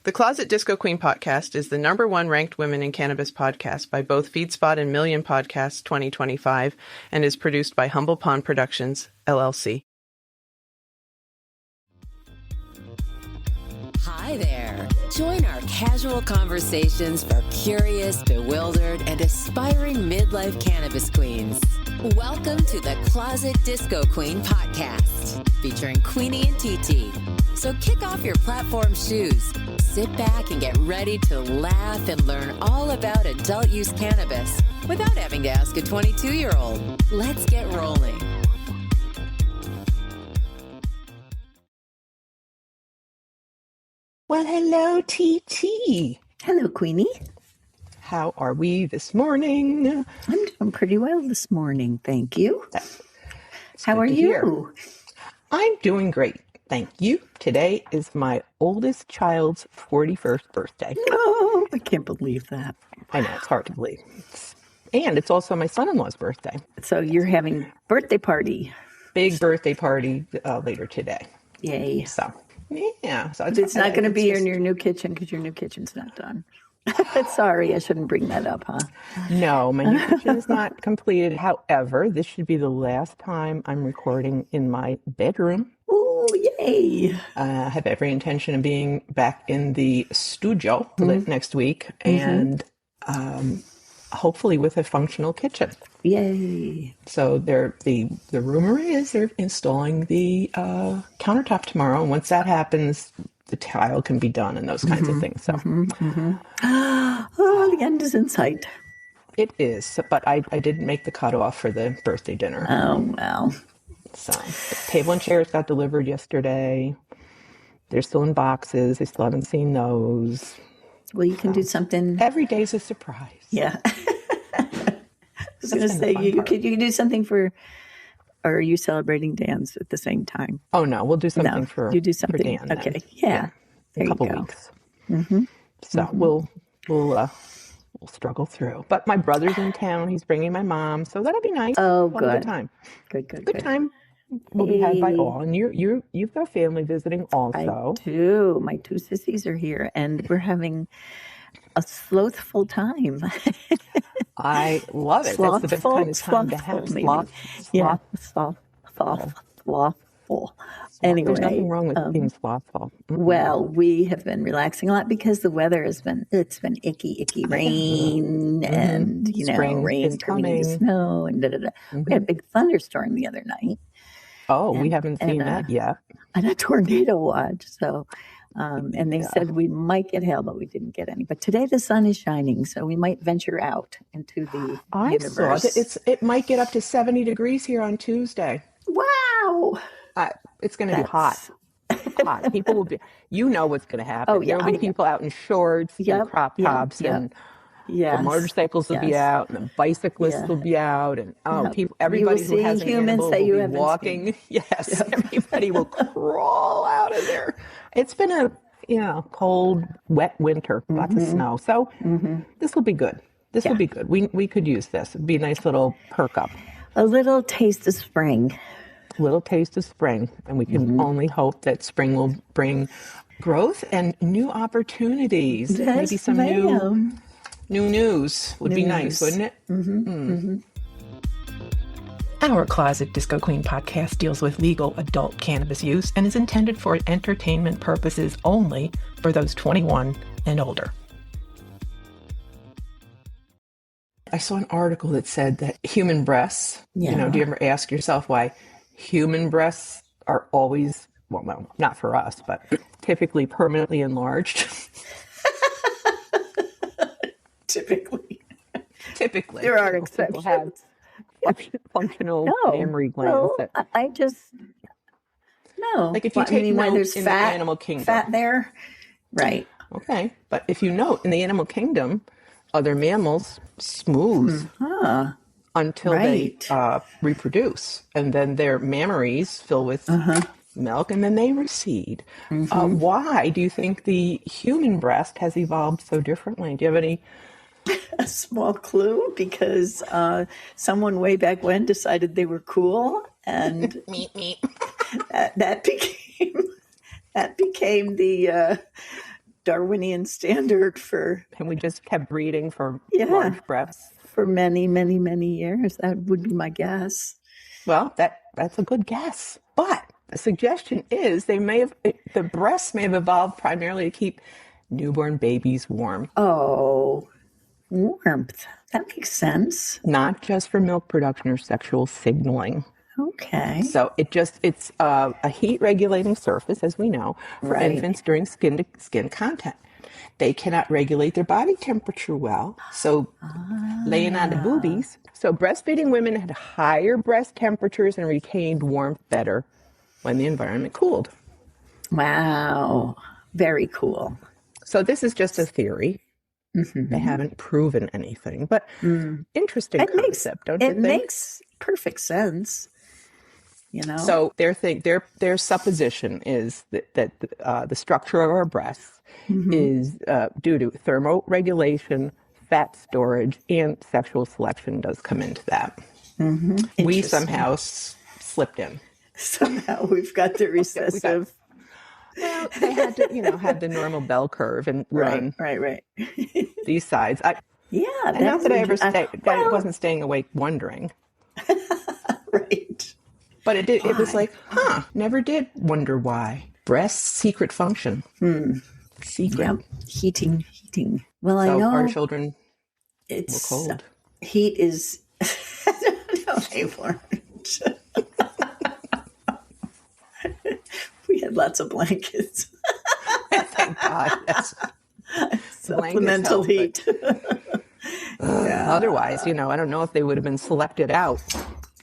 The Closet Disco Queen podcast is the #1 ranked women in cannabis podcast by both FeedSpot and Million Podcasts 2025 and is produced by Humble Pond Productions, LLC. Hi there. Join our casual conversations for curious, bewildered, and aspiring midlife cannabis queens. Welcome to the Closet Disco Queen podcast, featuring Queenie and TT. So kick off your platform shoes, sit back and get ready to laugh and learn all about adult use cannabis without having to ask a 22-year-old. Let's get rolling. Well, hello, TT. Hello, Queenie. How are we this morning? I'm doing pretty well this morning, thank you. How are you? I'm doing great, thank you. Today is my oldest child's 41st birthday. Oh, I can't believe that. I know, it's hard to believe. And it's also my son-in-law's birthday. So you're having birthday party. Big birthday party later today. Yay. So, yeah. So it's not going to be in your new kitchen because your new kitchen's not done. Sorry, I shouldn't bring that up, huh? No, my new kitchen is not completed. However, this should be the last time I'm recording in my bedroom. Oh, yay. I have every intention of being back in the studio next week and hopefully with a functional kitchen. Yay. So the rumor is they're installing the countertop tomorrow. And once that happens, the tile can be done and those kinds of things. So, Oh, the end is in sight. It is, but I didn't make the cutoff for the birthday dinner. Oh, well. So the table and chairs got delivered yesterday. They're still in boxes. I still haven't seen those. Well, you can do something. Every day's a surprise. Yeah. I was going to say, you can do something for, or are you celebrating Dan's at the same time? Oh, no, we'll do something for you do something. For Dan. Okay, then. yeah. In a couple weeks. So we'll struggle through. But my brother's in town. He's bringing my mom, so that'll be nice. Oh, we'll have good. a good time. Good Time. Will be had by all. And you've got family visiting also. I do. My two sissies are here, and we're having a slothful time. I love it. That's the best kind of time to have. Slothful. Anyway, there's nothing wrong with being slothful. Well, we have been relaxing a lot because the weather has been icky rain and Spring rain turning into snow and We had a big thunderstorm the other night. Oh, we haven't seen that yet. And a tornado watch. So, and they said we might get hail, but we didn't get any. But today the sun is shining, so we might venture out into the universe. Saw that it might get up to 70 degrees here on Tuesday. Wow. It's going to be hot. Hot. People will be, what's going to happen. Oh, yeah. There will be people out in shorts and crop tops and the motorcycles will be out and the bicyclists will be out and everybody who has an animal will be walking. Yes, everybody will crawl out of there. It's been a cold, wet winter, lots of snow. So this will be good. This will be good. We could use this. It'd be a nice little perk up. A little taste of spring. Little taste of spring, and we can only hope that spring will bring growth and new opportunities. Yes, maybe some new news would be nice, wouldn't it? Our Closet Disco Queen podcast deals with legal adult cannabis use and is intended for entertainment purposes only for those 21 and older. I saw an article that said that human breasts, do you ever ask yourself why human breasts are always, well, not for us, but typically permanently enlarged? Typically. There are exceptions. Have functional mammary glands. Like if you take note there's in fat, the animal kingdom. Fat there? Right. Okay. But if you note in the animal kingdom, other mammals smooth until they reproduce. And then their mammaries fill with milk and then they recede. Why do you think the human breast has evolved so differently? Do you have any? A small clue, because someone way back when decided they were cool, and that became the Darwinian standard for. And we just kept breeding for large breasts. For many, many, many years. That would be my guess. Well, that's a good guess. But the suggestion is the breasts may have evolved primarily to keep newborn babies warm. Oh, warmth. That makes sense. Not just for milk production or sexual signaling. Okay. So it's a heat regulating surface, as we know, for infants during skin to skin contact. They cannot regulate their body temperature well, so laying on the boobies. So breastfeeding women had higher breast temperatures and retained warmth better when the environment cooled. Wow. Very cool. So this is just a theory. They haven't proven anything, but interesting concept, don't you think? It makes perfect sense. So their supposition is that the structure of our breasts is due to thermoregulation, fat storage, and sexual selection does come into that. We somehow slipped in. Somehow we've got the recessive. Well, they had to, have the normal bell curve and run right. these sides. Not that I wasn't staying awake wondering. Right. But it was like, never did wonder why. Breast's secret function. Secret. Yep. Heating. Well, so I know our children were cold. Heat is, no, they weren't. We had lots of blankets. Thank God. That's supplemental heat. Otherwise, I don't know if they would have been selected out,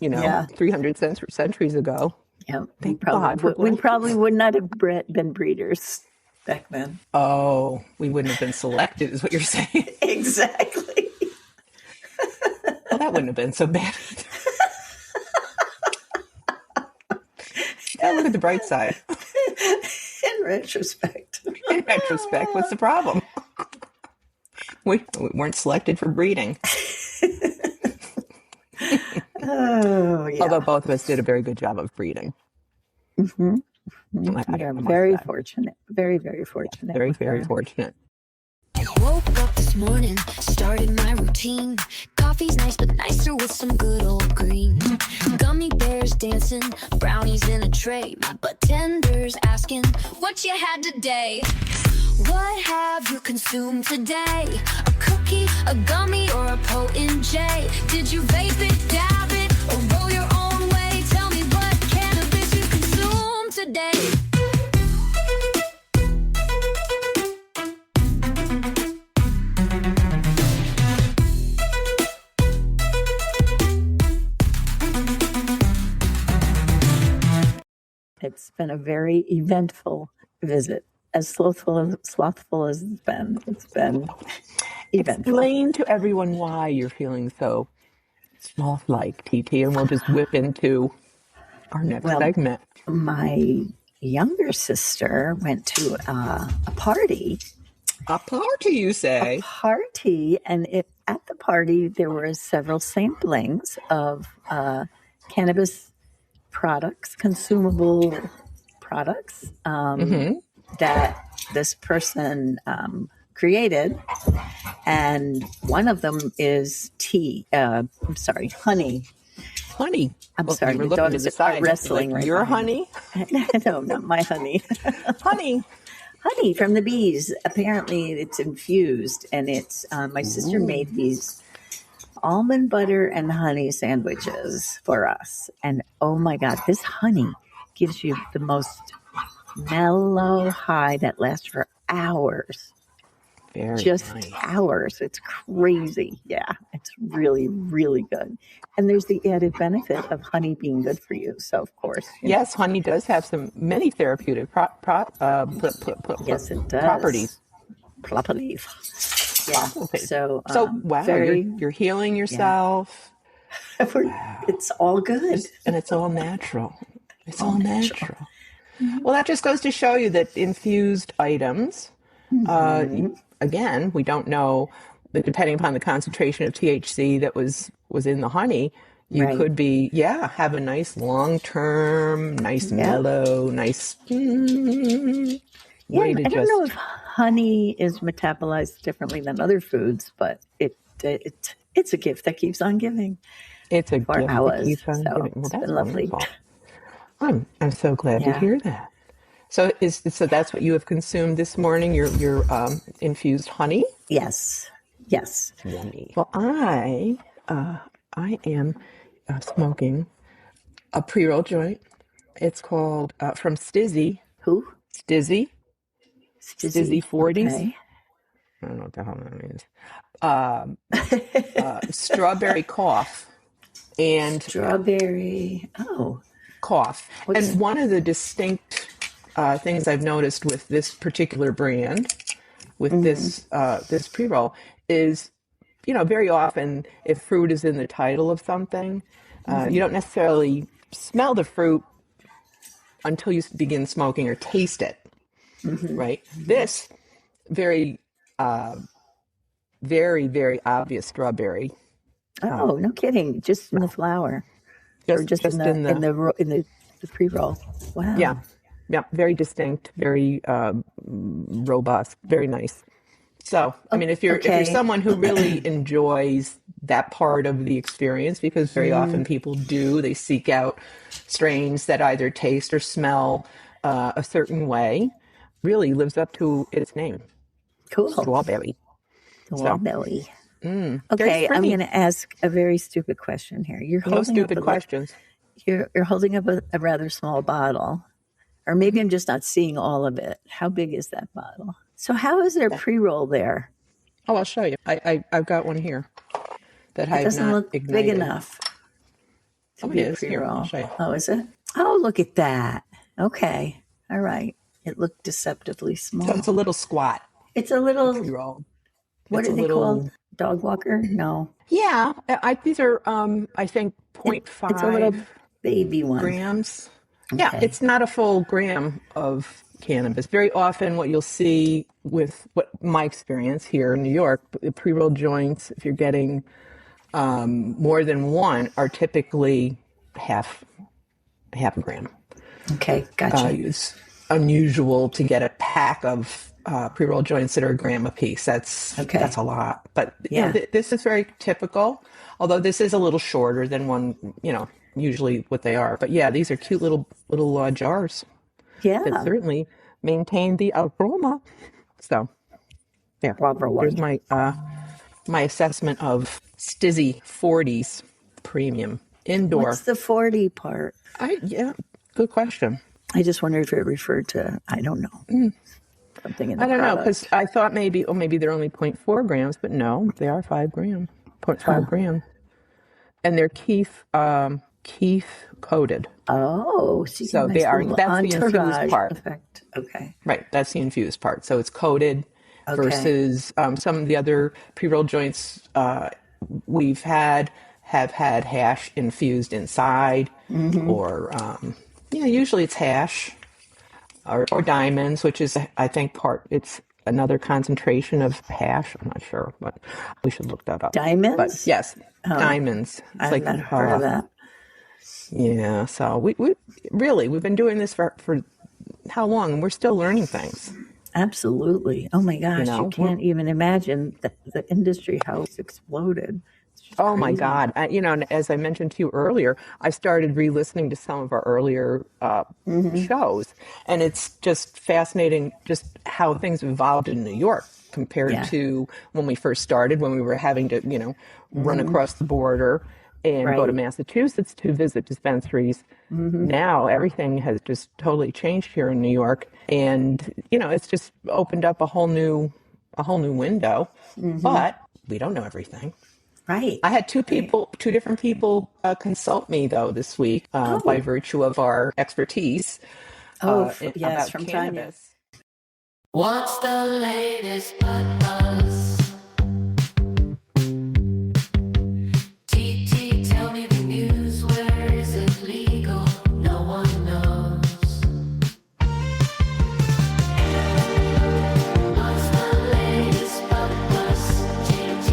300 centuries ago. Yeah, we probably would not have been breeders back then. Oh, we wouldn't have been selected, is what you're saying. Exactly. Well, that wouldn't have been so bad. Yeah, look at the bright side. In retrospect, what's the problem? We weren't selected for breeding. Although both of us did a very good job of breeding. We are very fortunate. Very, very fortunate. Very, very fortunate. I woke up this morning, started my routine. Coffee's nice, but nicer with some good old green. Gummy bears dancing, brownies in a tray. My butt tenders asking what you had today. What have you consumed today? A cookie, a gummy, or a potent J? Did you vape it, dab it, or roll your own way? Tell me what cannabis you consumed today. It's been a very eventful visit. As slothful as it's been. It's been eventful. Explain to everyone why you're feeling so sloth-like, TT, and we'll just whip into our next segment. My younger sister went to a party. A party, you say? A party, and at the party there were several samplings of cannabis products, consumable products. That this person created, and one of them is honey. Honey. I'm sorry, the dogs are wrestling right Your now. Honey? No, not my honey. Honey. Honey from the bees. Apparently it's infused, and it's my sister made these almond butter and honey sandwiches for us. And oh my God, this honey gives you the most mellow high that lasts for hours. Just nice. Hours. It's crazy. Yeah, it's really, really good. And there's the added benefit of honey being good for you. So, of course. Yes, honey does have many therapeutic yes, it does. properties. Yeah. So wow, you're healing yourself. Yeah. It's all good. And it's all natural. It's all natural. Well, that just goes to show you that infused items, again, we don't know, but depending upon the concentration of THC that was in the honey, you could be, have a nice long-term, nice mellow, nice. Yeah, I don't know if honey is metabolized differently than other foods, but it's a gift that keeps on giving. It's a gift that keeps on giving. Well, it's that's been lovely. Wonderful. I'm so glad to hear that. So that's what you have consumed this morning, your infused honey? Yes. Yummy. Well, I am smoking a pre-roll joint. It's called from Stizzy. Who? Stizzy 40s. Okay. I don't know what the hell that means. Strawberry cough and strawberry cough. And one of the distinct things I've noticed with this particular brand, with this pre-roll, is, very often if fruit is in the title of something, you don't necessarily smell the fruit until you begin smoking or taste it, right? This very, very, very obvious strawberry. Oh, no kidding! Just in the flower, or just in the pre-roll. Wow. Yeah, very distinct, very robust, very nice. So, I mean, if you're someone who really enjoys that part of the experience, because very often people do, they seek out strains that either taste or smell a certain way, really lives up to its name. Cool. Strawberry. Okay, I'm going to ask a very stupid question here. You're holding up a rather small bottle, or maybe I'm just not seeing all of it. How big is that bottle? So how is there pre-roll there? Oh, I'll show you. I've got one here that it doesn't look ignited. Big enough to be a pre-roll. Here, I'll show you. Oh, is it? Oh, look at that. Okay. All right. It looked deceptively small. So it's a little squat. It's a little pre-roll. What are they called? Dog walker? No. Yeah. These are, I think, 0.5 It's a little baby one. grams. Okay. Yeah, it's not a full gram of cannabis. Very often what you'll see with my experience here in New York, the pre-rolled joints, if you're getting more than one, are typically half a gram. Okay, gotcha. It's unusual to get a pack of pre-rolled joints that are a gram a piece. That's a lot. But this is very typical, although this is a little shorter than one, usually what they are. But yeah, these are cute little jars. Yeah. That certainly maintain the aroma. So there. Here's my my assessment of Stizzy 40s premium indoor. What's the 40 part? Good question. I just wondered if it referred to, I don't know. Something in the I don't know, product. because I thought maybe they're only 0.4 grams, but no, they are 5 grams, 0.5 grams. And they're keef coated. Oh, so they are. That's the infused part. Effect. Okay. Right, that's the infused part. So it's coated versus some of the other pre-rolled joints we've have had hash infused inside, or usually it's hash or diamonds, which is I think it's another concentration of hash. I'm not sure, but we should look that up. Diamonds? But yes, diamonds. It's I've not heard of that. Yeah, so we've been doing this for how long? And we're still learning things. Absolutely. Oh my gosh, you can't even imagine the industry, how it's exploded. Oh my God. As I mentioned to you earlier, I started re-listening to some of our earlier shows, and it's just fascinating just how things evolved in New York compared to when we first started, when we were having to, run across the border and go to Massachusetts to visit dispensaries. Now everything has just totally changed here in New York, and it's just opened up a whole new window. But we don't know everything. Right. I had two different people consult me though this week by virtue of our expertise. Yes, from cannabis. Tanya. What's the latest buzz? TT, tell me the news. Where is it legal? No one knows. What's the latest buzz? TT,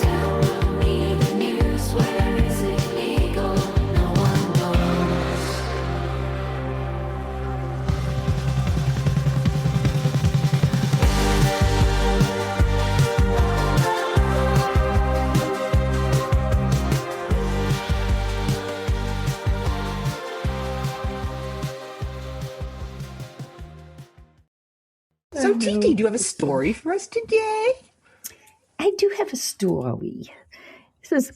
tell me the news. Where is it legal? No one knows. So, TT, do you have a story for us today? I do have a story. This is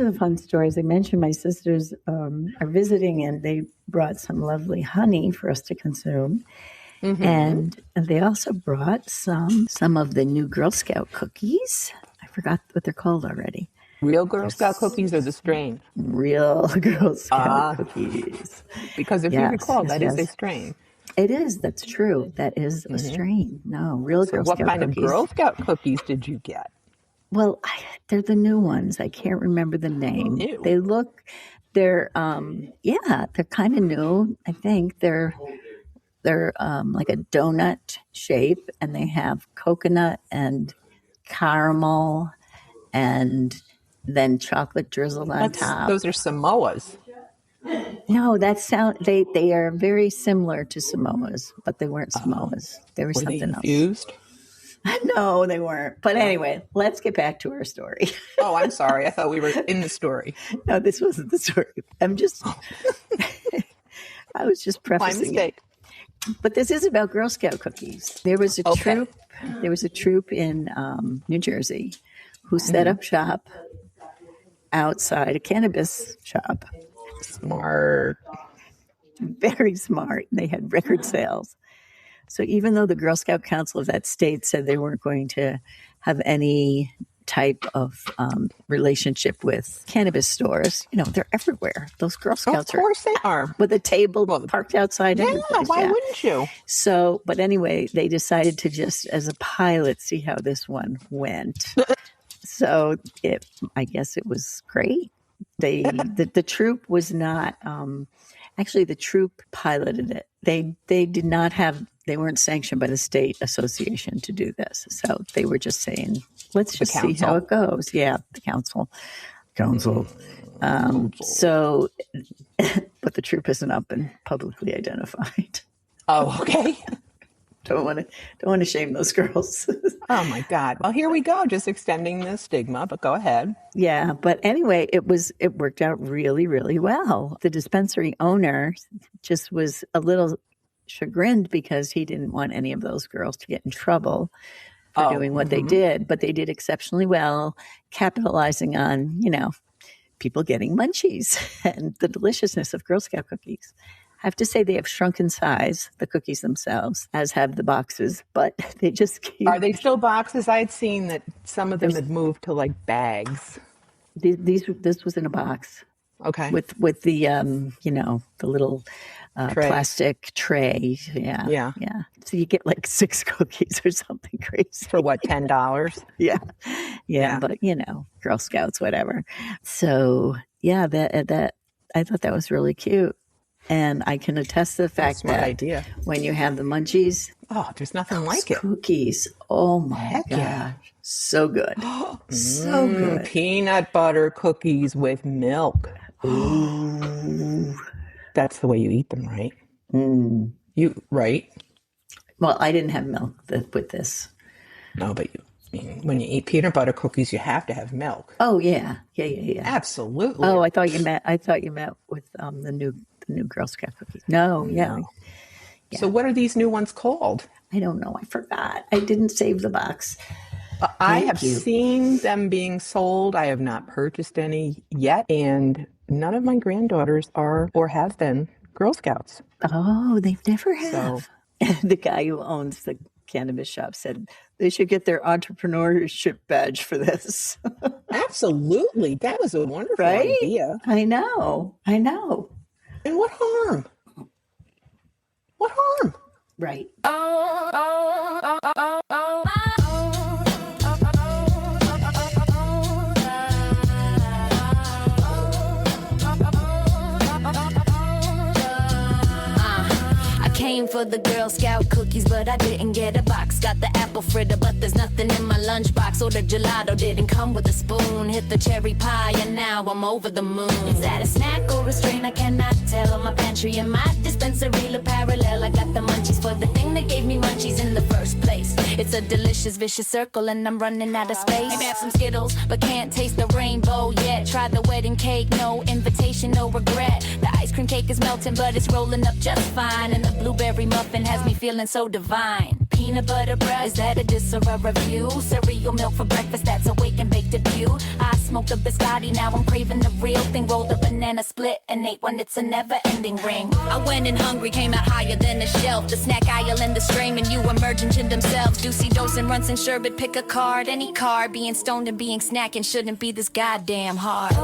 a fun story. As I mentioned, my sisters are visiting, and they brought some lovely honey for us to consume. Mm-hmm. And they also brought some of the new Girl Scout cookies. I forgot what they're called already. Real Girl Scout cookies or the strain? Real Girl Scout cookies. Because if you recall, that is a strain. It is. That's true. That is a strain. No, real Girl Scout cookies. What kind of Girl Scout cookies did you get? Well, they're the new ones. I can't remember the name. New. They're kind of new. I think they're like a donut shape, and they have coconut and caramel and then chocolate drizzled on top. Those are Samoas. No, they are very similar to Samoas, but they weren't Samoas. They were something else. Infused? No, they weren't. But anyway, let's get back to our story. Oh, I'm sorry. I thought we were in the story. No, this wasn't the story. I was just prefacing My mistake. it. But this is about Girl Scout cookies. There was a troop. There was a troop in New Jersey who set up shop outside a cannabis shop. Smart. Very smart. They had record sales. So even though the Girl Scout Council of that state said they weren't going to have any type of relationship with cannabis stores, they're everywhere. Those Girl Scouts of course they are. With a table parked outside. Yeah, why wouldn't you? So, but anyway, they decided to just, as a pilot, see how this one went. So I guess it was great. The troop was not, actually the troop piloted it. They weren't sanctioned by the state association to do this. So they were just saying, let's just see how it goes. Yeah, the council. So, but the troop isn't up and publicly identified. Oh, okay. Don't want to shame those girls. Oh my God. Well, here we go. Just extending the stigma, but go ahead. Yeah. But anyway, it worked out really, really well. The dispensary owner just was a little chagrined because he didn't want any of those girls to get in trouble for doing what they did, but they did exceptionally well, capitalizing on, people getting munchies and the deliciousness of Girl Scout cookies. I have to say they have shrunk in size, the cookies themselves, as have the boxes, but they just keep... Are they still boxes? I had seen that some of them had moved to like bags. This was in a box. Okay. With the, the little plastic tray. Yeah. So you get like 6 cookies or something crazy. For what, $10? Yeah. But, Girl Scouts, whatever. So, yeah, that I thought that was really cute. And I can attest to the fact that when you have the munchies, there's nothing like it. Cookies, oh my gosh, so good, so good. Peanut butter cookies with milk. Ooh, that's the way you eat them, right? You right? Well, I didn't have milk with this. No, but when you eat peanut butter cookies, you have to have milk. Oh yeah. Absolutely. Oh, I thought you meant with the new Girl Scout cookies. No. So what are these new ones called? I don't know. I forgot. I didn't save the box. I have seen them being sold. I have not purchased any yet, and none of my granddaughters are or have been Girl Scouts. Oh, they've never have. So. The guy who owns the cannabis shop said they should get their entrepreneurship badge for this. Absolutely. That was a wonderful idea. I know. And what harm? Right. Came for the Girl Scout cookies, but I didn't get a box. Got the apple fritter, but there's nothing in my lunchbox. Ordered gelato, didn't come with a spoon. Hit the cherry pie, and now I'm over the moon. Is that a snack or a strain? I cannot tell. My pantry and my dispensary look parallel. I got the munchies for the thing that gave me munchies in the first place. It's It's a delicious, vicious circle, and I'm running out of space. Maybe have some Skittles, but can't taste the rainbow yet. Try the wedding cake, no invitation, no regret. The ice cream cake is melting, but it's rolling up just fine. And the blueberry muffin has me feeling so divine. Peanut butter bread, is that a diss or a review? Cereal milk for breakfast, that's a wake and bake debut. I smoked a biscotti, now I'm craving the real thing. Rolled a banana split and ate one, it's a never-ending ring. I went in hungry, came out higher than the shelf. The snack aisle and the strain, and you emerging in themselves. Juicy dose and runs and sherbet, pick a card, any card. Being stoned and being snacking shouldn't be this goddamn hard.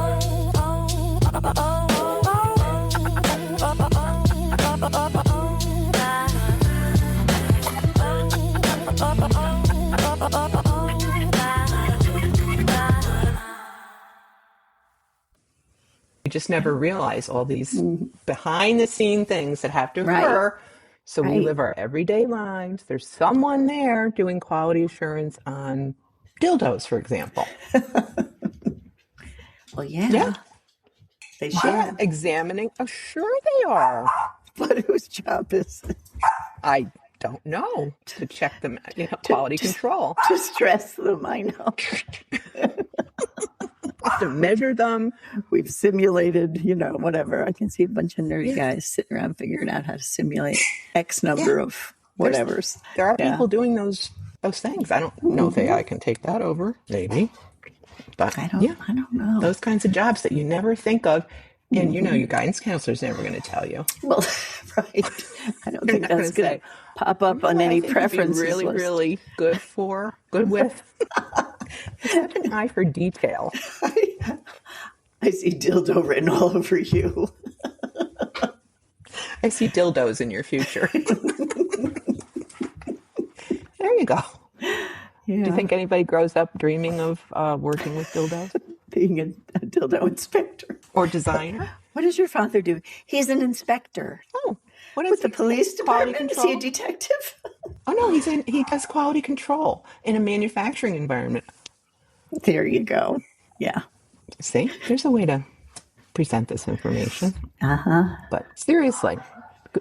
You just never realize all these behind the scene things that have to occur. Right. So we live our everyday lives. There's someone there doing quality assurance on dildos, for example. Well, yeah. They should. Examining. Oh, sure they are. But whose job is it? I don't know. To check them, quality control. To stress them, I know. To measure them. We've simulated, whatever. I can see a bunch of nerdy guys sitting around figuring out how to simulate X number of whatevers. There are people doing those things. I don't know if AI can take that over. Maybe. But I don't know. Those kinds of jobs that you never think of. And your guidance counselor's never going to tell you. Well, right. I don't think that's going to pop up on any preferences really, list. Really good with. Such an eye for detail. I see dildo written all over you. I see dildos in your future. There you go. Yeah. Do you think anybody grows up dreaming of working with dildos? Being a dildo inspector. Or designer? What does your father do? He's an inspector. Oh, what is with the police department? Is he a detective? Oh no, he does quality control in a manufacturing environment. There you go. Yeah. See, there's a way to present this information. But seriously,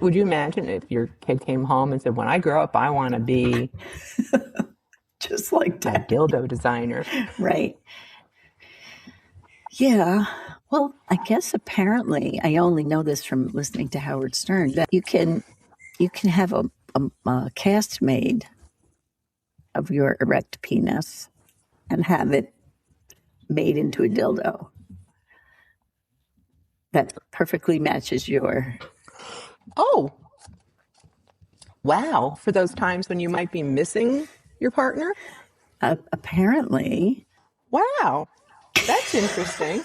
would you imagine if your kid came home and said, "When I grow up, I want to be just like that, a dildo designer"? Right. Yeah. Well, I guess apparently, I only know this from listening to Howard Stern, that you can have a cast made of your erect penis and have it made into a dildo that perfectly matches your. Oh, wow. For those times when you might be missing your partner? Apparently. Wow. That's interesting.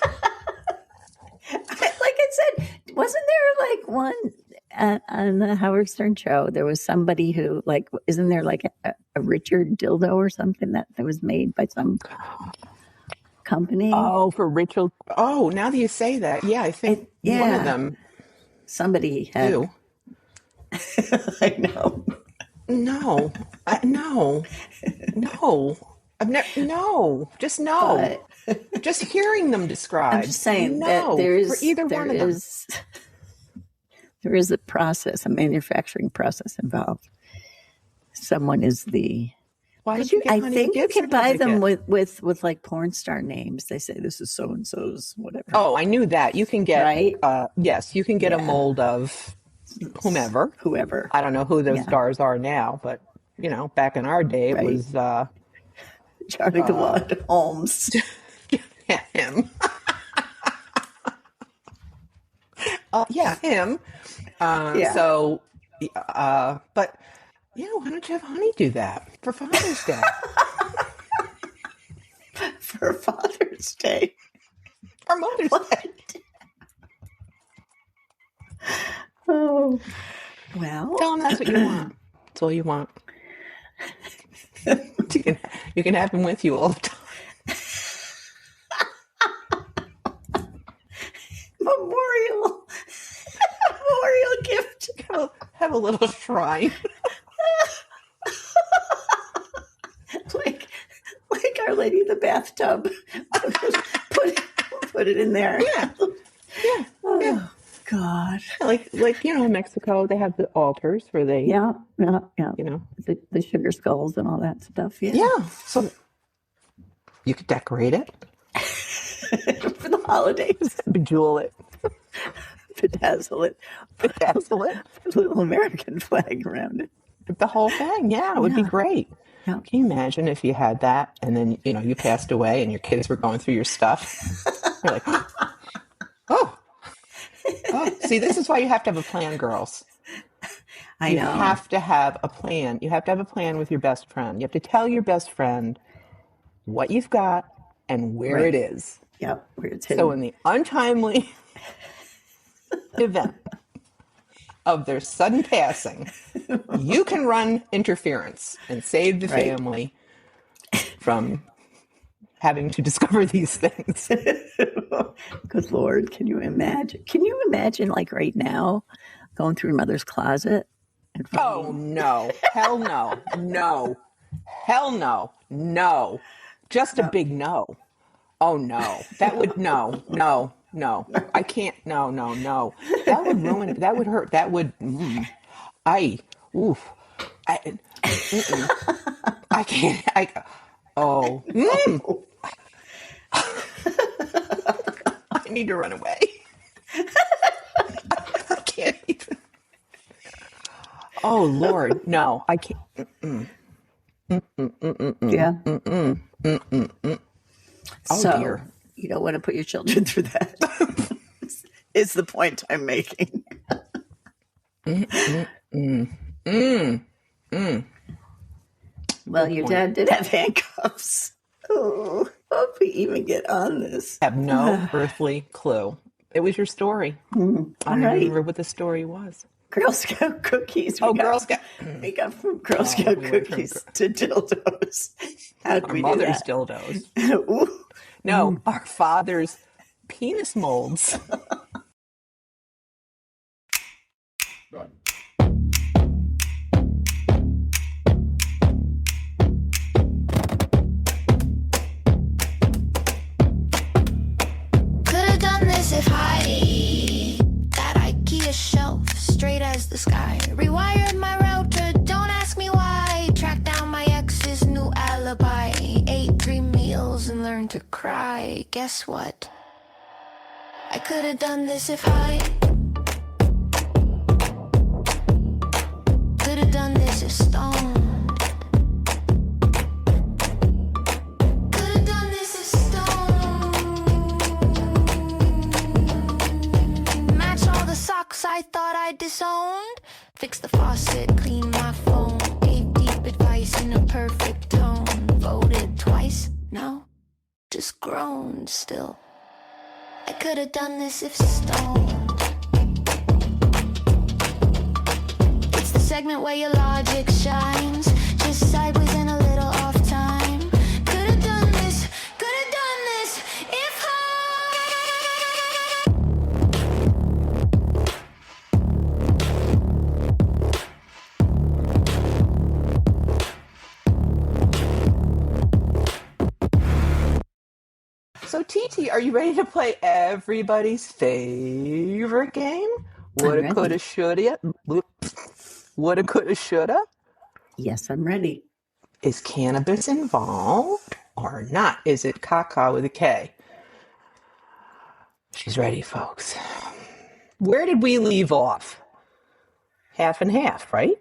Like I said, wasn't there like one on the Howard Stern show? There was somebody who isn't there like a Richard dildo or something that was made by some company? Oh, for Richard. Oh, now that you say that, yeah, I think one of them. Somebody had. Ew. I know. No. I've never. No. Just no. But, just hearing them described. I'm just saying that there is for either one of them. There is a process, a manufacturing process involved. Someone is the. Why did you get I think you can buy them with like porn star names. They say this is so and so's whatever. Oh, I knew that. You can get right. Yes, you can get a mold of whomever. I don't know who those stars are now, but back in our day, it was Charlie DeWitt Holmes. Him. Him. So, but why don't you have Honey do that for Father's Day? For Father's Day. Or Mother's Day. Oh, well. Tell him that's what you want. That's all you want. You can have him with you all the time. Memorial gift. Have a little shrine. like Our Lady of the Bathtub. Put it in there. Yeah. Oh, God. God. Like in Mexico, they have the altars where they, Yeah. the sugar skulls and all that stuff. Yeah. Yeah. So you could decorate it for the holidays. Bejewel it. Bedazzle it. Bedazzle it. Put a little American flag around it. The whole thing. Yeah, it would be great. Yeah. Can you imagine if you had that and then, you passed away and your kids were going through your stuff? You're like, oh, see, this is why you have to have a plan, girls. I know. You have to have a plan. You have to have a plan with your best friend. You have to tell your best friend what you've got and where it is. Yep, where it's hidden. So in the untimely event of their sudden passing, you can run interference and save the family from having to discover these things. Good Lord, can you imagine? Can you imagine, like right now, going through your mother's closet? Oh, no. Hell no. No. Hell no. No. Just a big no. Oh, no. That would, no. I can't, no. That would ruin it. That would hurt. That would, I can't, I need to run away. I can't even. Oh, Lord, no, I can't. Yeah. Oh, so, dear. You don't want to put your children through that. Is the point I'm making. Well, your dad did have handcuffs. Oh, hope we even get on this. I have no earthly clue. It was your story. I don't remember what the story was. Girl Scout cookies. Girl Scout. We got from Girl Scout cookies to dildos. How did we do Mother's that? dildos. No, our father's penis molds. Could've done this if I that IKEA shelf straight as the sky. Rewired my router, don't ask me why. Tracked down my ex's new alibi. Ate 3 meals and learned to cry. Guess what? I could've done this if I could've done this if stoned. Could've done this if stoned. Match all the socks I thought I disowned. Fix the faucet, clean my phone. Gave deep advice in a perfect tone. Voted twice, no, just groaned still. I could've done this if stoned. It's the segment where your logic shines. Just sideways and a little off time. Could've done this if So, TT, are you ready to play everybody's favorite game? Woulda, coulda, shoulda. Woulda, coulda, shoulda. Yes, I'm ready. Is cannabis involved or not? Is it caca with a K? She's ready, folks. Where did we leave off? Half and half, right?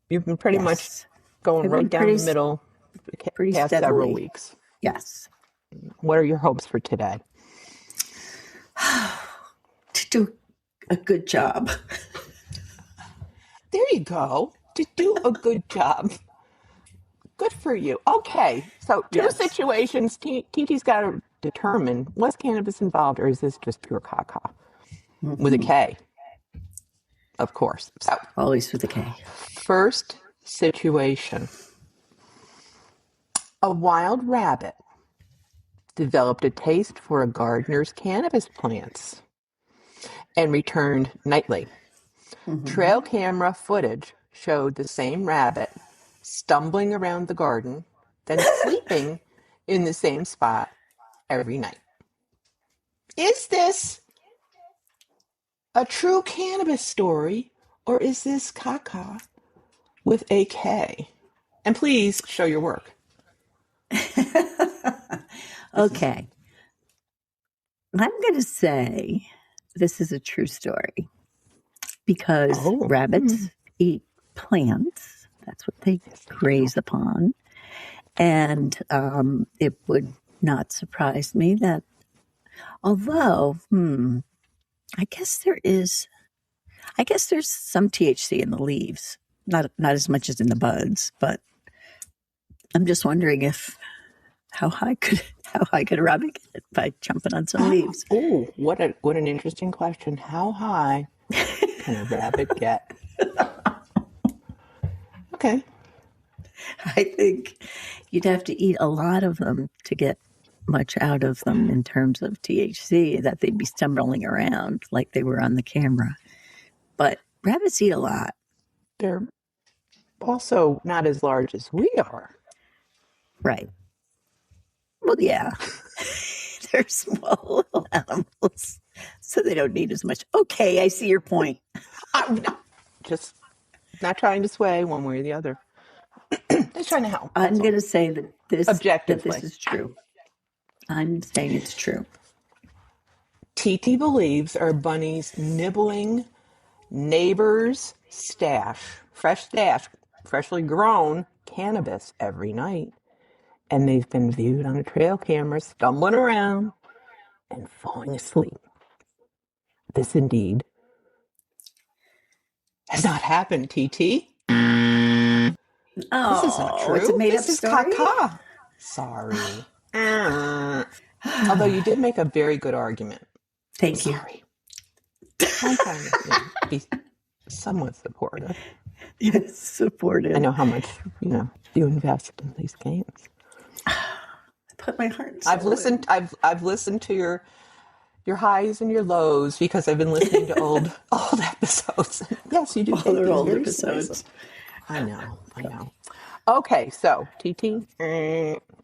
You've been pretty much going right down the middle pretty past steadily. several weeks. Yes. What are your hopes for today? To do a good job. There you go. To do a good job. Good for you. Okay. So two situations. TT's got to determine, was cannabis involved or is this just pure caca? With a K. Of course. So always with a K. First situation. A wild rabbit developed a taste for a gardener's cannabis plants and returned nightly. Trail camera footage showed the same rabbit stumbling around the garden, then sleeping in the same spot every night. Is this a true cannabis story, or is this caca with a K? And please show your work. Okay. I'm going to say this is a true story because rabbits eat plants. That's what they graze upon. And it would not surprise me that, although, I guess there's some THC in the leaves, not as much as in the buds, but I'm just wondering how high could a rabbit get by jumping on some leaves? Oh, what an interesting question. How high can a rabbit get? Okay. I think you'd have to eat a lot of them to get much out of them in terms of THC, that they'd be stumbling around like they were on the camera. But rabbits eat a lot. They're also not as large as we are. Right. Well, yeah. They're small little animals, so they don't need as much. Okay, I see your point. Just not trying to sway one way or the other. Just trying to help. I'm going to say that this is true. I'm saying it's true. TT believes our bunnies nibbling neighbors' freshly grown cannabis every night. And they've been viewed on a trail camera stumbling around and falling asleep. This indeed has not happened, TT. Oh, this is not true. It's a made-up this story? is caca. Sorry. Although you did make a very good argument. Thank you. Sorry. I'm trying to be somewhat supportive. Yes, supportive. I know how much you invest in these games. Put my heart and soul I've listened to your highs and your lows because I've been listening to old episodes. Yes, you do. All their old episodes. I know. Okay, so TT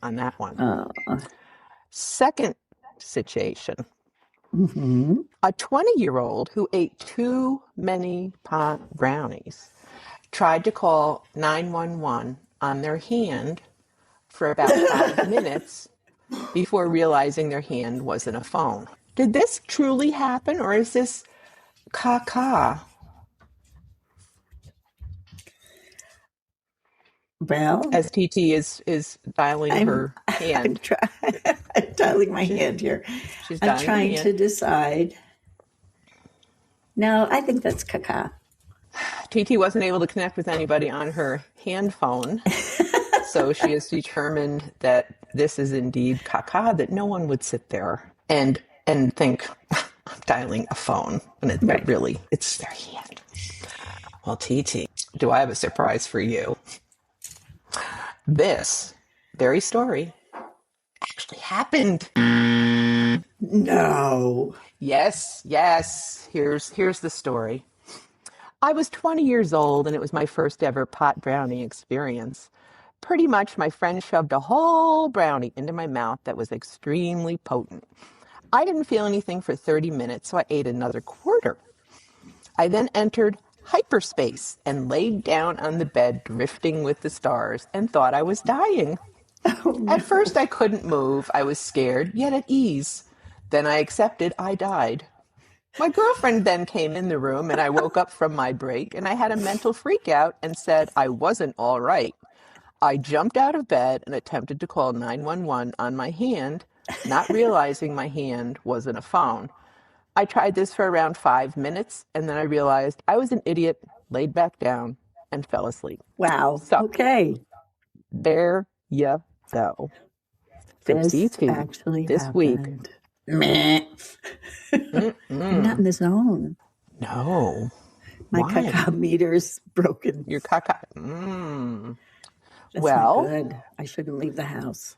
on that one. Second situation. Mm-hmm. A 20-year-old who ate too many pot brownies tried to call 911 on their hand for about 5 minutes before realizing their hand wasn't a phone. Did this truly happen, or is this caca? Well, as TT is dialing her hand. I'm dialing my hand here. I'm trying to decide. No, I think that's caca. TT wasn't able to connect with anybody on her hand phone. So she has determined that this is indeed caca, that no one would sit there and think, I'm dialing a phone. And it's their hand. Well, TT, do I have a surprise for you? This very story actually happened. No. Yes. Here's the story. I was 20 years old, and it was my first ever pot brownie experience. Pretty much my friend shoved a whole brownie into my mouth that was extremely potent. I didn't feel anything for 30 minutes, so I ate another quarter. I then entered hyperspace and laid down on the bed, drifting with the stars, and thought I was dying. Oh, no. At first, I couldn't move. I was scared, yet at ease. Then I accepted I died. My girlfriend then came in the room, and I woke up from my break, and I had a mental freak out and said I wasn't all right. I jumped out of bed and attempted to call 911 on my hand, not realizing my hand wasn't a phone. I tried this for around 5 minutes, and then I realized I was an idiot, laid back down, and fell asleep. Wow. So, okay. There you go. This actually this happened. Week. Meh. I'm not in the zone. No. My caca meter's broken. Your caca. That's not good. I shouldn't leave the house.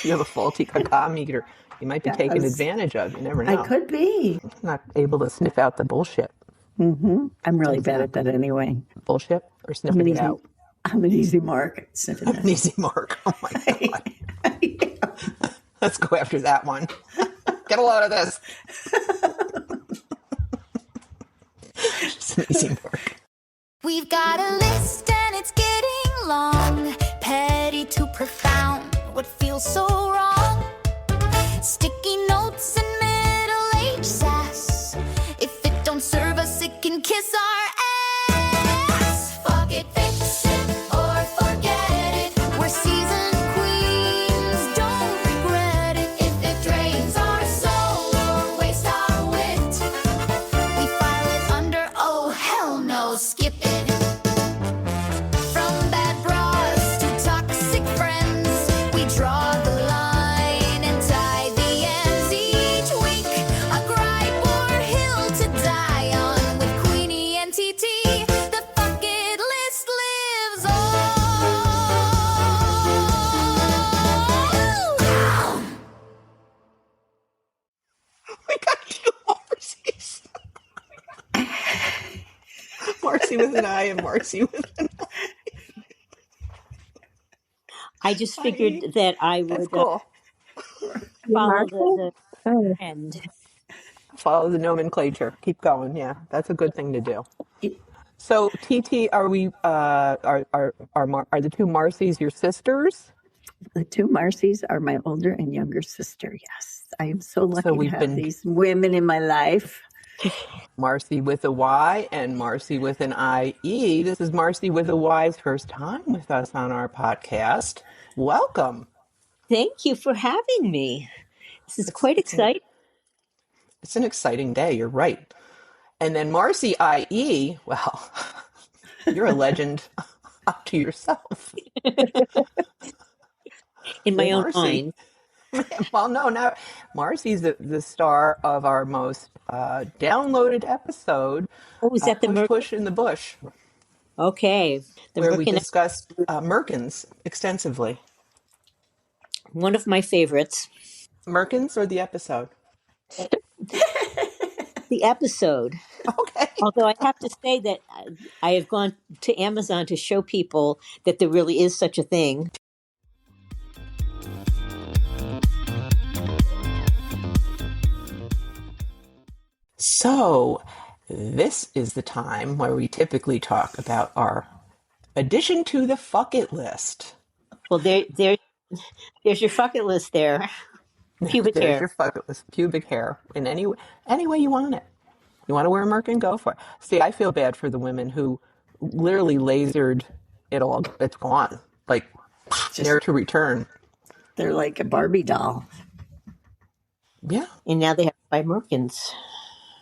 You have a faulty caca meter. You might be taken advantage of. You never know. I could be. I'm not able to sniff out the bullshit. Mm-hmm. I'm really bad at that anyway. Bullshit or sniffing it out? I'm an easy mark at sniffing it. An easy mark. Oh, my God. Let's go after that one. Get a load of this. Just amazing work. We've got a list and it's getting long, petty to profound, what feels so wrong? Sticky notes and middle-aged sass. If it don't serve us, it can kiss our ass. Fuck it, fix it, or forget it. We're seasoned queens, don't regret it. If it drains our soul or wastes our wit, we file it under, oh hell no, skip it. From bad bras to toxic friends, we draw the line and tie the ends each week. A gripe or hill to die on with Queenie and TT. The bucket list lives on. We got two Marcy's. Marcy with an I and Marcy with an I. I just figured that I would cool. follow the trend. Follow the nomenclature. Keep going. Yeah, that's a good thing to do. So, TT, are we are the two Marcys your sisters? The two Marcys are my older and younger sister. Yes, I am so lucky to have these women in my life. Marcy with a Y and Marcy with an IE. This is Marcy with a Y's first time with us on our podcast. Welcome. Thank you for having me. This is quite exciting. It's an exciting day. You're right. And then Marcy IE, well, you're a legend up to yourself. In my own mind. Well, no, not Marcy's the star of our most downloaded episode. Oh, is that the Push in the Bush? Okay. Where we discussed Merkins extensively. One of my favorites. Merkins or the episode? The episode. Okay. Although I have to say that I have gone to Amazon to show people that there really is such a thing. So, this is the time where we typically talk about our addition to the fuck it list. Well, there's your fuck it list there. Pubic hair. There's your fuck it list. Pubic hair. In any way you want it. You want to wear a Merkin? Go for it. See, I feel bad for the women who literally lasered it all. It's gone. Like, never to return. They're like a Barbie doll. Yeah. And now they have 5 Merkins.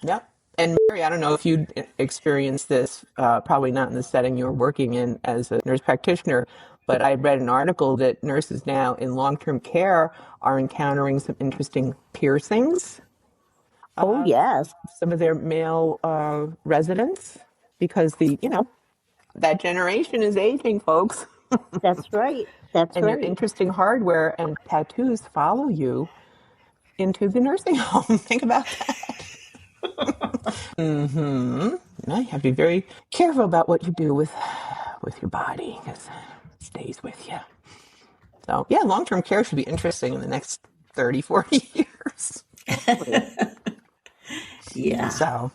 Yep. And Mary, I don't know if you experienced this, probably not in the setting you're working in as a nurse practitioner, but I read an article that nurses now in long-term care are encountering some interesting piercings. Oh, yes. Some of their male residents, because that generation is aging, folks. That's right. That's and right. your interesting hardware and tattoos follow you into the nursing home. Think about that. Now you have to be very careful about what you do with your body, because it stays with you. So, yeah, long-term care should be interesting in the next 30, 40 years. Yeah. So,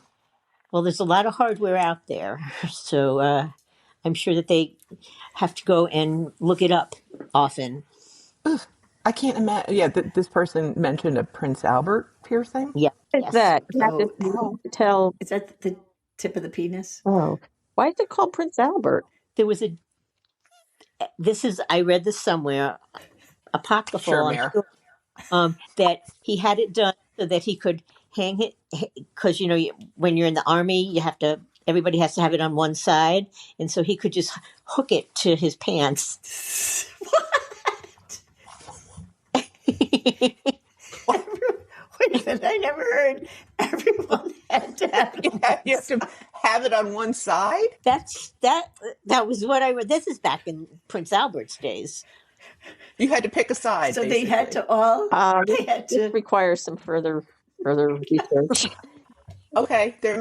well, there's a lot of hardware out there. So I'm sure that they have to go and look it up often. I can't imagine. Yeah, this person mentioned a Prince Albert piercing. Yeah. Is that? Tell. Is that the tip of the penis? Oh, why is it called Prince Albert? There was I read this somewhere, apocryphal, that he had it done so that he could hang it, because, when you're in the army, everybody has to have it on one side. And so he could just hook it to his pants. What? Wait a minute, I never heard everyone had to have it. You have to have it on one side? That was what I read. This is back in Prince Albert's days. You had to pick a side. So basically. they had to all. They had to require some further research. Okay, there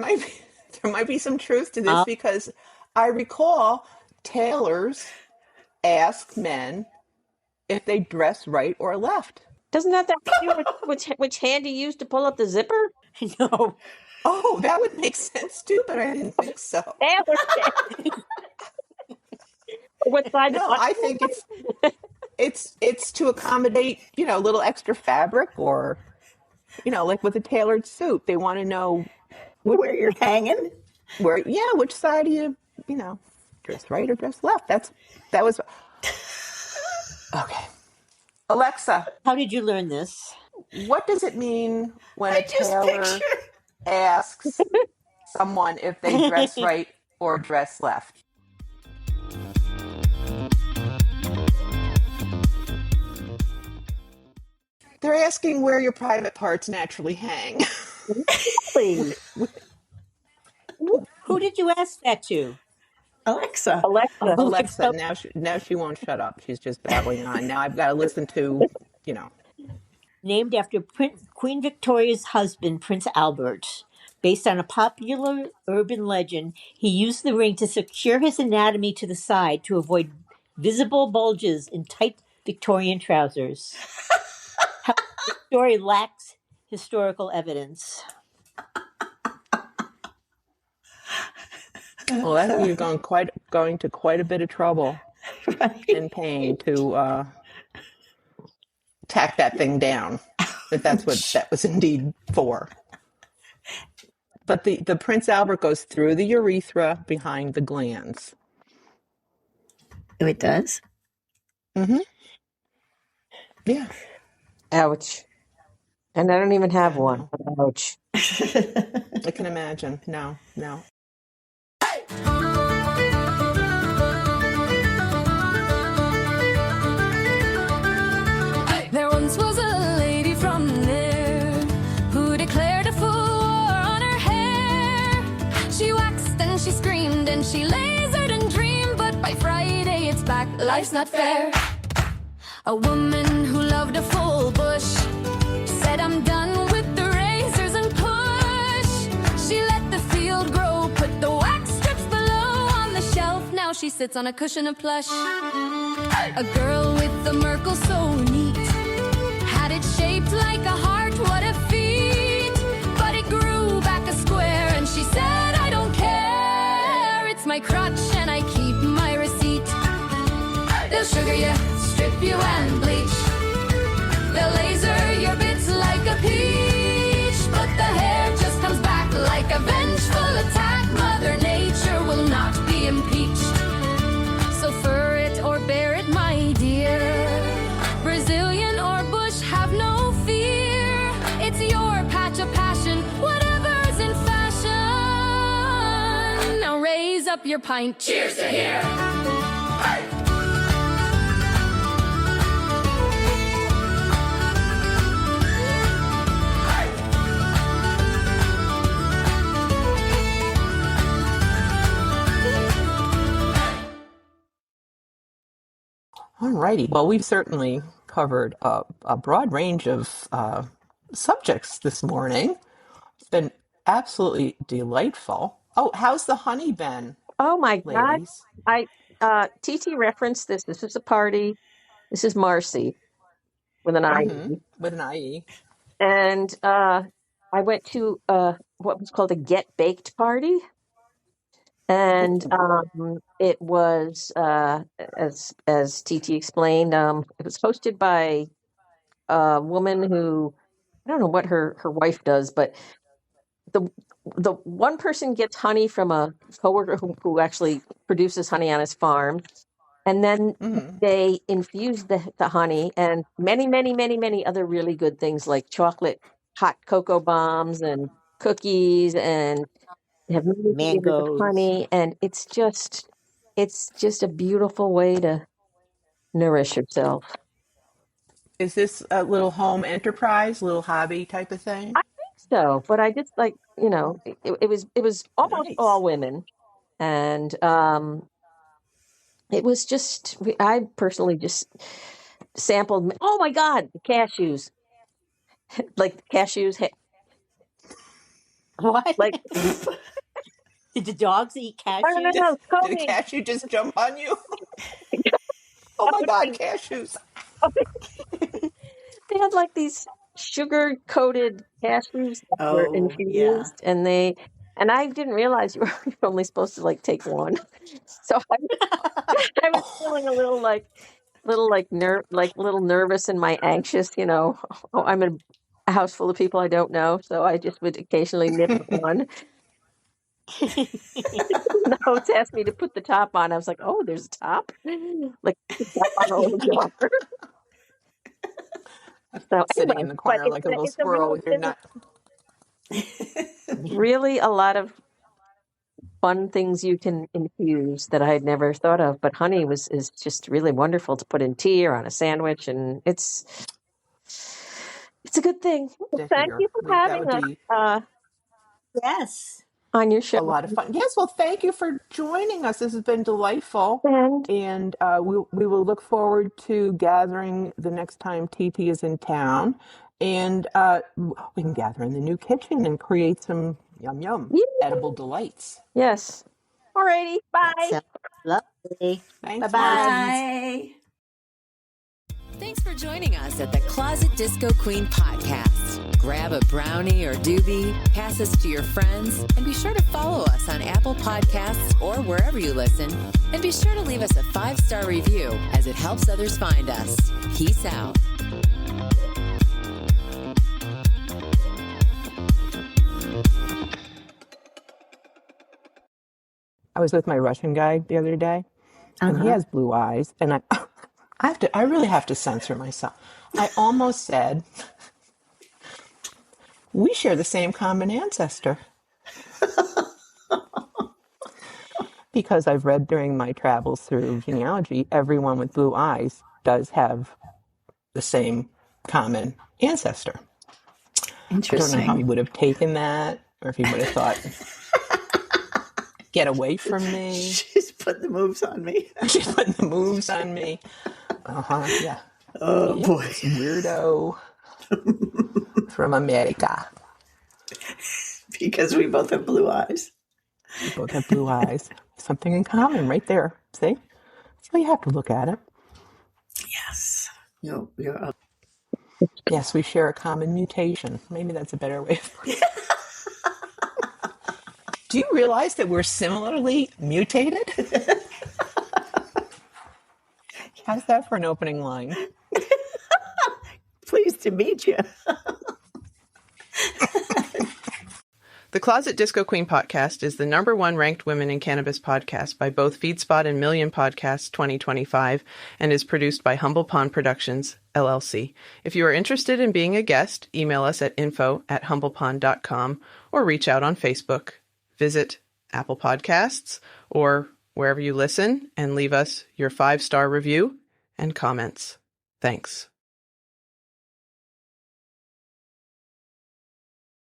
might be some truth to this, because I recall tailors ask men if they dress right or left. Doesn't that have to do with which hand you use to pull up the zipper? No. Oh, that would make sense too, but I didn't think so. What side? No, I think it's to accommodate, a little extra fabric, or, like with a tailored suit, they want to know where you're hanging. Which side do you dress right or dress left? That was okay. Alexa, How did you learn this? what does it mean when a tailor asks someone if they dress right or dress left? They're asking where your private parts naturally hang. Really? Who did you ask that to? Alexa. Alexa. Now she won't shut up. She's just babbling on. Now I've got to listen to, Named after Queen Victoria's husband, Prince Albert. Based on a popular urban legend, he used the ring to secure his anatomy to the side to avoid visible bulges in tight Victorian trousers. However, the story lacks historical evidence. well, you're going to quite a bit of trouble and pain to tack that thing down, if that's what that was indeed for. But the Prince Albert goes through the urethra behind the glands. Oh, it does? Mm-hmm. Yeah. Ouch. And I don't even have one. Ouch. I can imagine. No. There once was a lady from there who declared a full war on her hair. She waxed and she screamed and she lasered and dreamed, but by Friday it's back. Life's not fair. A woman who loved a full bush said, I'm done with the razors and push. She let the field grow, put the wax strips below on the shelf. Now she sits on a cushion of plush. A girl with the Merkle so neat had it shaped like a heart, what a feat. But it grew back a square and she said, I don't care. It's my crutch and I keep my receipt. They'll sugar you, strip you and bleach. They'll laser your bits like a peach. But the hair just comes back like a vengeful attack. Mother Nature will not be impeached. So fur it or bear it, my dear. Brazilian or bush, have no fear. It's your patch of passion, whatever's in fashion. Now raise up your pint. Cheers to here. Alrighty. Well, we've certainly covered a broad range of subjects this morning. It's been absolutely delightful. Oh, how's the honey been? Oh my ladies? God. TT referenced this. This is a party. This is Marcy with an IE. With an IE. And I went to what was called a Get Baked party. And it was, as TT explained, it was hosted by a woman who, I don't know what her wife does, but the one person gets honey from a coworker who actually produces honey on his farm. And then they infuse the honey and many other really good things like chocolate, hot cocoa bombs and cookies, and have many flavors of honey. And it's just a beautiful way to nourish yourself. Is this a little home enterprise, little hobby type of thing? I think so, but I just it was almost all women, and it was just, I personally just sampled. Oh my God, the cashews! Like the cashews. What? Like did the dogs eat cashews? No. Did a cashew just jump on you? Oh my God, cashews! They had like these sugar-coated cashews that were Oh, yeah. infused, and I didn't realize you were only supposed to like take one. So I was feeling a little little nervous and my anxious, oh, I'm in a house full of people I don't know, so I just would occasionally nip one. The host asked me to put the top on. I was like, "Oh, there's a top, like the top on a little jar." So Sitting anyway, in the but corner like a little it's a squirrel with your nut. really a lot of fun things you can infuse that I had never thought of. But honey is just really wonderful to put in tea or on a sandwich, and it's a good thing. Well, thank you for That having would be us Yes. on your show. a lot of fun. Yes, well, thank you for joining us. This has been delightful. And we will look forward to gathering the next time TT is in town. And we can gather in the new kitchen and create some yum edible delights. Yes. Alrighty. Bye. That sounds lovely. Thanks, Bye-bye. Bye. Thanks for joining us at the Closet Disco Queen podcast. Grab a brownie or doobie, pass us to your friends, and be sure to follow us on Apple Podcasts or wherever you listen. And be sure to leave us a 5-star review as it helps others find us. Peace out. I was with my Russian guy the other day, and he has blue eyes, and I really have to censor myself. I almost said, we share the same common ancestor. Because I've read during my travels through genealogy, everyone with blue eyes does have the same common ancestor. Interesting. I don't know how he would have taken that, or if he would have thought, get away from me. She's putting the moves on me. She's putting the moves on me. Yeah. Oh, yeah, boy. Weirdo from America. Because we both have blue eyes. We both have blue eyes. Something in common right there. See? So you have to look at it. Yes. You're up. Yes, we share a common mutation. Maybe that's a better way of putting it. Do you realize that we're similarly mutated? How's that for an opening line? Pleased to meet you. The Closet Disco Queen podcast is the #1 ranked women in cannabis podcast by both FeedSpot and Million Podcasts 2025 and is produced by Humble Pond Productions, LLC. If you are interested in being a guest, email us at info@humblepond.com or reach out on Facebook. Visit Apple Podcasts or wherever you listen and leave us your 5-star review and comments. Thanks.